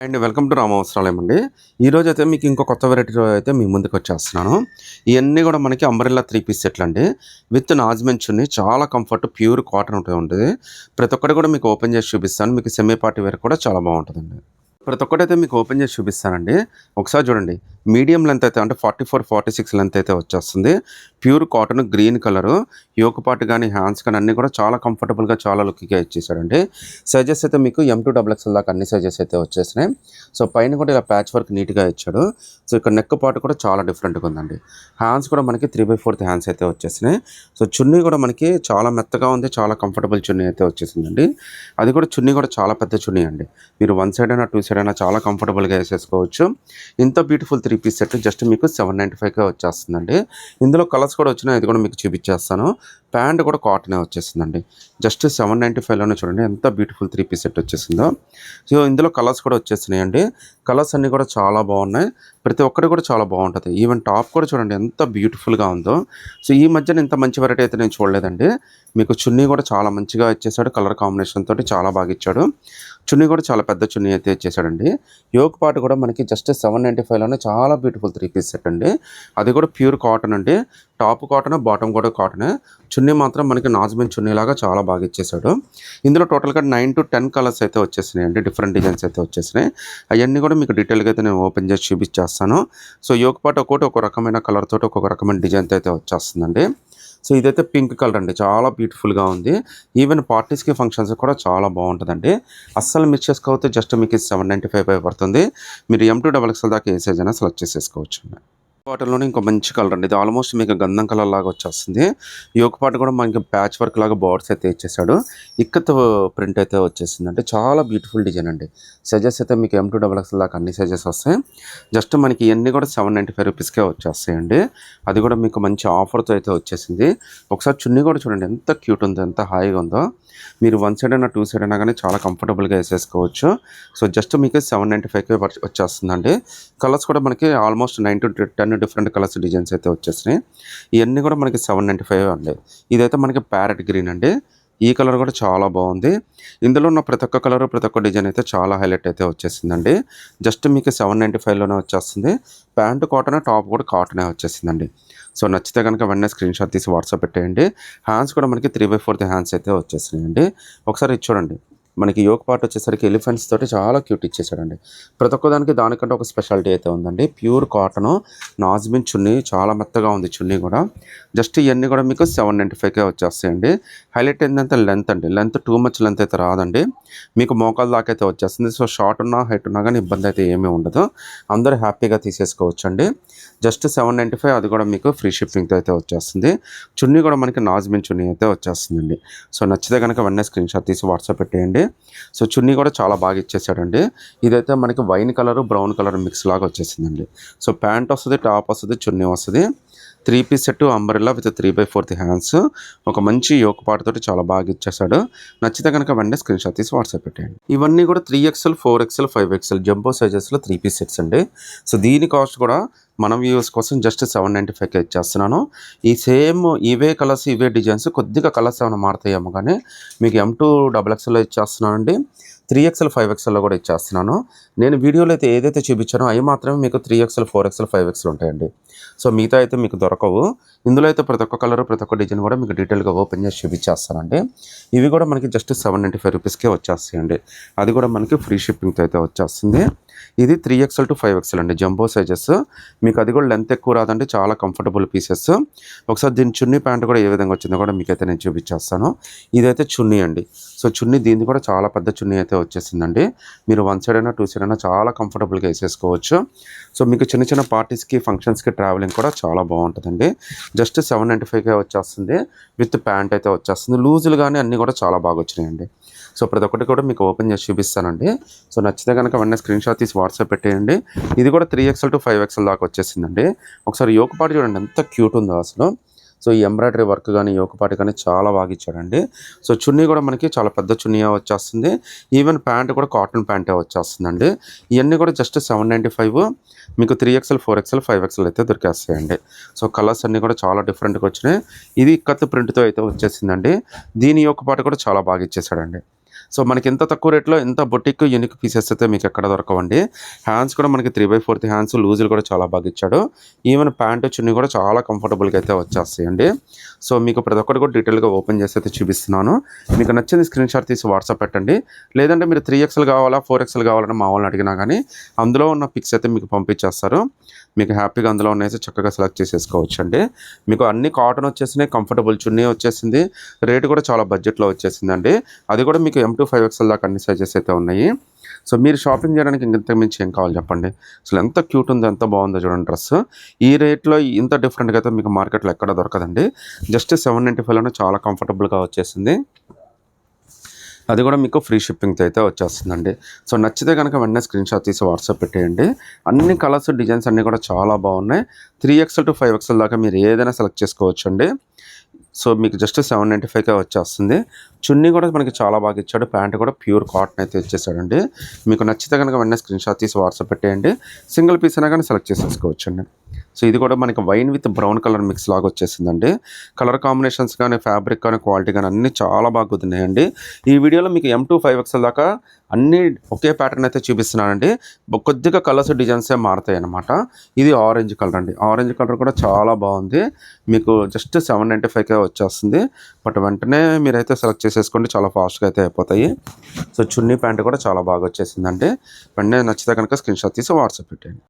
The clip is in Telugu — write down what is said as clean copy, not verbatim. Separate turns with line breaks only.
అండ్ వెల్కమ్ టు రామవస్త్రాలయం అండి. ఈరోజు అయితే మీకు ఇంకో కొత్త వెరైటీలో అయితే మీ ముందుకు వచ్చేస్తున్నాను. ఇవన్నీ కూడా మనకి అంబ్రెల్లా 3 పీస్ సెట్లు అండి. విత్ నాజ్మెంట్ చున్నీ, చాలా కంఫర్ట్, ప్యూర్ కాటన్ ఉంటుంది. ప్రతి ఒక్కటి కూడా మీకు ఓపెన్ చేసి చూపిస్తాను. మీకు సెమీ పార్టీ వేర్ కూడా చాలా బాగుంటుందండి. ప్రతి ఒక్కటైతే మీకు ఓపెన్ చేసి చూపిస్తానండి. ఒకసారి చూడండి, మీడియం లెంత్ అయితే అంటే 44, 46 లెంత్ అయితే వచ్చేస్తుంది. Pure cotton, green colour, yoke part కానీ హ్యాండ్స్ కానీ అన్నీ కూడా చాలా కంఫర్టబుల్గా, చాలా లుక్గా ఇచ్చేసాడండి. సైజెస్ అయితే మీకు M2XXL దాకా అన్ని సైజెస్ అయితే వచ్చేసినాయి. సో పైన కూడా ఇలా ప్యాచ్ వర్క్ నీట్గా ఇచ్చాడు. సో ఇక్కడ నెక్ పార్ట్ కూడా చాలా డిఫరెంట్గా ఉందండి. హ్యాండ్స్ కూడా మనకి 3/4 హ్యాండ్స్ అయితే వచ్చేసినాయి. సో చున్నీ కూడా మనకి చాలా మెత్తగా ఉంది, చాలా కంఫర్టబుల్ చున్నీ అయితే వచ్చేసిందండి. అది కూడా చున్నీ కూడా చాలా పెద్ద చున్నీ అండి. మీరు 1 సైడ్ అయినా 2 సైడ్ అయినా చాలా కంఫర్టబుల్గా వేసేసుకోవచ్చు. ఇంత బ్యూటిఫుల్ 3 పీస్ సెట్ జస్ట్ మీకు 795కే వచ్చేస్తుందండి. ఇందులో కలర్స్ కూడా వచ్చినాయి, అది కూడా మీకు చూపించేస్తాను. ప్యాంట్ కూడా కాటనే వచ్చేసిందండి. జస్ట్ 795లోనే చూడండి ఎంత బ్యూటిఫుల్ 3 పీస్ సెట్ వచ్చేసిందో. సో ఇందులో కలర్స్ కూడా వచ్చేసినాయండి. కలర్స్ అన్నీ కూడా చాలా బాగున్నాయి. ప్రతి ఒక్కటి కూడా చాలా బాగుంటుంది. ఈవెన్ టాప్ కూడా చూడండి ఎంత బ్యూటిఫుల్గా ఉందో. సో ఈ మధ్యన ఇంత మంచి వెరైటీ అయితే నేను చూడలేదండి. మీకు చున్నీ కూడా చాలా మంచిగా ఇచ్చేసాడు, కలర్ కాంబినేషన్ తోటి చాలా బాగా ఇచ్చాడు. చున్నీ కూడా చాలా పెద్ద చున్నీ అయితే ఇచ్చేసాడండి. యోక్ పార్ట్ కూడా మనకి జస్ట్ 795లోనే చాలా బ్యూటిఫుల్ 3 పీస్ సెట్ అండి. అది కూడా ప్యూర్ కాటన్ అండి. టాప్ కాటన్, బాటమ్ కూడా కాటనే. చున్నీ మాత్రం మనకి నాజ్మెంట్ చున్నీ లాగా చాలా బాగా ఇచ్చేసాడు. ఇందులో టోటల్గా 9 to 10 కలర్స్ అయితే వచ్చేసినాయి అండి. డిఫరెంట్ డిజైన్స్ అయితే వచ్చేసినాయి. అవన్నీ కూడా మీకు డీటెయిల్గా అయితే నేను ఓపెన్ చేసి చూపించేస్తాను. సో యోక్ పార్ట్ ఒక్కొక్కటి ఒక రకమైన కలర్ తోటి ఒక్కొక్క రకమైన డిజైన్తో అయితే వచ్చేస్తుందండి. సో ఇదైతే పింక్ కలర్ అండి, చాలా బ్యూటిఫుల్గా ఉంది. ఈవెన్ పార్టీస్కి, ఫంక్షన్స్ కూడా చాలా బాగుంటుందండి. అస్సలు మిస్ చేసుకోవద్దు. జస్ట్ మీకు 795 పడుతుంది. మీరు M2XXL దాకా ఏ సైజ్ అయినా సెలెక్ట్ చేసేసుకోవచ్చు. వాటిలోనే ఇంకో మంచి కలర్ అండి. ఇది ఆల్మోస్ట్ మీకు గంధం కలర్ లాగా వచ్చేస్తుంది. యోక్ పార్ట్ కూడా మనకి ప్యాచ్ వర్క్ లాగా బార్డర్స్ అయితే ఇచ్చేసాడు. ఇక్కత్ ప్రింట్ అయితే వచ్చేసింది అంటే చాలా బ్యూటిఫుల్ డిజైన్ అండి. సైజెస్ అయితే మీకు M2XXL దాకా అన్ని సైజెస్ వస్తాయి. జస్ట్ మనకి ఇవన్నీ కూడా 795 రూపీస్కే వచ్చేస్తాయండి. అది కూడా మీకు మంచి ఆఫర్తో అయితే వచ్చేసింది. ఒకసారి చున్నీ కూడా చూడండి ఎంత క్యూట్ ఉందో, ఎంత హాయిగా ఉందో. మీరు 1 సైడ్ అయినా 2 సైడ్ అయినా కానీ చాలా కంఫర్టబుల్గా వేసేసుకోవచ్చు. సో జస్ట్ మీకు 795కే వచ్చేస్తుందండి. కలర్స్ కూడా మనకి almost 9 to 10 different colours designs అయితే వచ్చేసినాయి. ఇవన్నీ కూడా మనకి 795 అండి. ఇదైతే మనకి ప్యారెట్ గ్రీన్ అండి. ఈ కలర్ కూడా చాలా బాగుంది. ఇందులో ఉన్న ప్రతి ఒక్క కలర్, ప్రతి ఒక్క డిజైన్ అయితే చాలా హైలైట్ అయితే వచ్చేసిందండి. జస్ట్ మీకు 795లోనే వచ్చేస్తుంది. ప్యాంటు కాటన్, టాప్ కూడా కాటనే వచ్చేసిందండి. సో నచ్చితే కనుక వెంటనే స్క్రీన్ షాట్ తీసి వాట్సాప్ పెట్టేయండి. హ్యాండ్స్ కూడా మనకి 3/4 హ్యాండ్స్ అయితే వచ్చేసినాయండి. ఒకసారి ఇది చూడండి, మనకి యోక్ పార్ట్ వచ్చేసరికి ఎలిఫెంట్స్ తోటి చాలా క్యూట్ ఇచ్చేసాడండి. ప్రతి ఒక్కదానికి దానికంటే ఒక స్పెషాలిటీ అయితే ఉందండి. ప్యూర్ కాటను, నాజ్మిన్ చున్నీ, చాలా మెత్తగా ఉంది చున్నీ కూడా. జస్ట్ ఇవన్నీ కూడా మీకు 795కే వచ్చేస్తాయండి. హైలైట్ ఏంటంటే లెంత్ అండి. లెంత్ టూ మచ్ లెంత్ అయితే రాదండి. మీకు మోకాల దాకా అయితే వచ్చేస్తుంది. సో షార్ట్ ఉన్నా, హైట్ ఉన్నా కానీ ఇబ్బంది అయితే ఏమీ ఉండదు. అందరూ హ్యాపీగా తీసేసుకోవచ్చు అండి. జస్ట్ 795, అది కూడా మీకు ఫ్రీ షిప్పింగ్తో అయితే వచ్చేస్తుంది. చున్నీ కూడా మనకి నాజ్మిన్ చున్నీ అయితే వచ్చేస్తుందండి. సో నచ్చితే కనుక వెంటనే స్క్రీన్ షాట్ తీసి వాట్సాప్ పెట్టేయండి. సో చున్నీ కూడా చాలా బాగా ఇచ్చేసాడండి. ఇదైతే మనకి wine colour, brown colour mix లాగా వచ్చేసిందండి. సో ప్యాంట్ వస్తుంది, టాప్ వస్తుంది, చున్నీ వస్తుంది. 3 piece set umbrella with 3/4 hands. ఒక మంచి యోక్ పార్ట్ తోటి చాలా బాగా ఇచ్చేసాడు. నచ్చితే కనుక వెంటనే స్క్రీన్ షాట్ తీసి వాట్సాప్ పెట్టేయండి. ఇవన్నీ కూడా 3XL, 4XL, 5XL జంబో సైజెస్లో 3 పీస్ సెట్స్ అండి. సో దీని కాస్ట్ కూడా మన వ్యూవర్స్ కోసం జస్ట్ 795కే ఇచ్చేస్తున్నాను. ఈ సేమ్ ఇవే కలర్స్, ఇవే డిజైన్స్, కొద్దిగా కలర్స్ ఏమైనా మారుతాయేమో కానీ మీకు M2XXLలో ఇచ్చేస్తున్నానండి. 3XL, 5XLలో కూడా ఇచ్చేస్తున్నాను. నేను వీడియోలో అయితే ఏదైతే చూపించానో అవి మాత్రమే మీకు 3XL, 4XL, 5XL ఉంటాయండి. సో మిగతా అయితే మీకు దొరకవు. ఇందులో అయితే ప్రతి ఒక్క కలర్, ప్రతి ఒక్క డిజైన్ కూడా మీకు డీటెయిల్గా ఓపెన్ చేసి చూపించేస్తానండి. ఇవి కూడా మనకి జస్ట్ 795 రూపీస్కే వచ్చేస్తాయండి. అది కూడా మనకి ఫ్రీ షిప్పింగ్తో అయితే వచ్చేస్తుంది. ఇది 3XL to 5XL అండి, జంబో సైజెస్. మీకు అది కూడా లెంత్ ఎక్కువ రాదండి, చాలా కంఫర్టబుల్ పీసెస్. ఒకసారి దీని చున్నీ ప్యాంట్ కూడా ఏ విధంగా వచ్చిందో కూడా మీకైతే నేను చూపించేస్తాను. ఇదైతే చున్నీ అండి. సో చున్నీ దీన్ని కూడా చాలా పెద్ద చున్నీ అయితే వచ్చేసిందండి. మీరు 1 సైడ్ అయినా 2 సైడ్ అయినా చాలా కంఫర్టబుల్గా వేసేసుకోవచ్చు. సో మీకు చిన్న చిన్న పార్టీస్కి, ఫంక్షన్స్కి, ట్రావెలింగ్ కూడా చాలా బాగుంటుందండి. జస్ట్ 795కే వచ్చేస్తుంది. విత్ ప్యాంట్ అయితే వచ్చేస్తుంది. లూజులు కానీ అన్నీ కూడా చాలా బాగా వచ్చినాయండి. సో ప్రతి ఒక్కటి కూడా మీకు ఓపెన్ చేసి చూపిస్తానండి. సో నచ్చితే కనుక వెంటనే స్క్రీన్ షాట్ తీసి వాట్సాప్ పెట్టేయండి. ఇది కూడా 3XL to 5XL దాకా వచ్చేసిందండి. ఒకసారి యోక్ పార్ట్ చూడండి ఎంత క్యూట్ ఉందో అసలు. సో ఈ ఎంబ్రాయిడరీ వర్క్ కానీ, యోక్ పార్ట్ కానీ చాలా బాగా ఇచ్చాడండి. సో చున్నీ కూడా మనకి చాలా పెద్ద చున్నీ వచ్చేస్తుంది. ఈవెన్ ప్యాంట్ కూడా కాటన్ ప్యాంటే వచ్చేస్తుందండి. ఇవన్నీ కూడా జస్ట్ 795. మీకు 3XL, 4XL, 5XL అయితే దొరికేస్తాయండి. సో కలర్స్ అన్నీ కూడా చాలా డిఫరెంట్గా వచ్చినాయి. ఇది ఇక్కత్ ప్రింట్తో అయితే వచ్చేసిందండి. దీని యొక్క పాటు కూడా చాలా బాగా ఇచ్చేసాడండి. సో మనకి ఇంత తక్కువ రేట్లో ఇంత బొటిక్ యూనిక్ పీసెస్ అయితే మీకు ఎక్కడ దొరకవండి. హ్యాండ్స్ కూడా మనకి 3/4 హ్యాండ్స్ లూజులు కూడా చాలా బాగా ఇచ్చాడు. ఈవెన్ ప్యాంటు చున్నీ కూడా చాలా కంఫర్టబుల్గా అయితే వచ్చేస్తాయండి. సో మీకు ప్రతి ఒక్కటి కూడా డీటెయిల్గా ఓపెన్ చేసి అయితే చూపిస్తున్నాను. మీకు నచ్చింది స్క్రీన్ షాట్ తీసి వాట్సాప్ పెట్టండి. లేదంటే మీరు 3XL కావాలా 4XL కావాలని మా వాళ్ళని అడిగినా కానీ అందులో ఉన్న పిక్స్ అయితే మీకు పంపించేస్తారు. మీకు హ్యాపీగా అందులో ఉన్నాయి చక్కగా సెలెక్ట్ చేసేసుకోవచ్చు అండి. మీకు అన్ని కాటన్ వచ్చేసినాయి, కంఫర్టబుల్ చున్నీ వచ్చేసింది, రేటు కూడా చాలా బడ్జెట్లో వచ్చేసిందండి. అది కూడా మీకు M to 5XL దాకా అన్ని సైజెస్ అయితే ఉన్నాయి. సో మీరు షాపింగ్ చేయడానికి ఇంత మించి ఏం కావాలి చెప్పండి. అసలు ఎంత క్యూట్ ఉందో, ఎంత బాగుందో చూడండి డ్రెస్. ఈ రేట్లో ఇంత డిఫరెంట్గా అయితే మీకు మార్కెట్లో ఎక్కడ దొరకదండి. జస్ట్ 795లోనే చాలా కంఫర్టబుల్గా వచ్చేసింది. అది కూడా మీకు ఫ్రీ షిప్పింగ్తో అయితే వచ్చేస్తుందండి. సో నచ్చితే కనుక వెంటనే స్క్రీన్ షాట్ తీసి వాట్సాప్ పెట్టేయండి. అన్ని కలర్స్ డిజైన్స్ అన్నీ కూడా చాలా బాగున్నాయి. 3XL to 5XL దాకా మీరు ఏదైనా సెలెక్ట్ చేసుకోవచ్చు అండి. సో మీకు జస్ట్ 795కే వచ్చేస్తుంది. చున్నీ కూడా మనకి చాలా బాగా ఇచ్చాడు. ప్యాంట్ కూడా ప్యూర్ కాటన్ అయితే ఇచ్చేసాడండి. మీకు నచ్చితే కనుక వెంటనే స్క్రీన్ షాట్ తీసి వాట్సాప్ పెట్టేయండి. సింగిల్ పీస్ అయినా కానీ సెలెక్ట్ చేసేసుకోవచ్చు అండి. సో ఇది కూడా మనకి wine with brown colour mix లాగా వచ్చేసిందండి. కలర్ కాంబినేషన్స్ కానీ ఫ్యాబ్రిక్ కానీ క్వాలిటీ కానీ అన్నీ చాలా బాగా కుదిరినాయండి. ఈ వీడియోలో మీకు M to 5XL దాకా అన్నీ ఒకే ప్యాటర్న్ అయితే చూపిస్తున్నానండి. కొద్దిగా కలర్స్ డిజైన్సే మారుతాయి అన్నమాట. ఇది ఆరెంజ్ కలర్ అండి. ఆరెంజ్ కలర్ కూడా చాలా బాగుంది. మీకు జస్ట్ 795కే వచ్చేస్తుంది. బట్ వెంటనే మీరైతే సెలెక్ట్ చేసేసుకోండి, చాలా ఫాస్ట్గా అయితే అయిపోతాయి. సో చున్నీ ప్యాంట్ కూడా చాలా బాగా వచ్చేసిందండి. వెంటనే నచ్చితే కనుక స్క్రీన్ షాట్ తీసి వాట్సాప్ పెట్టండి.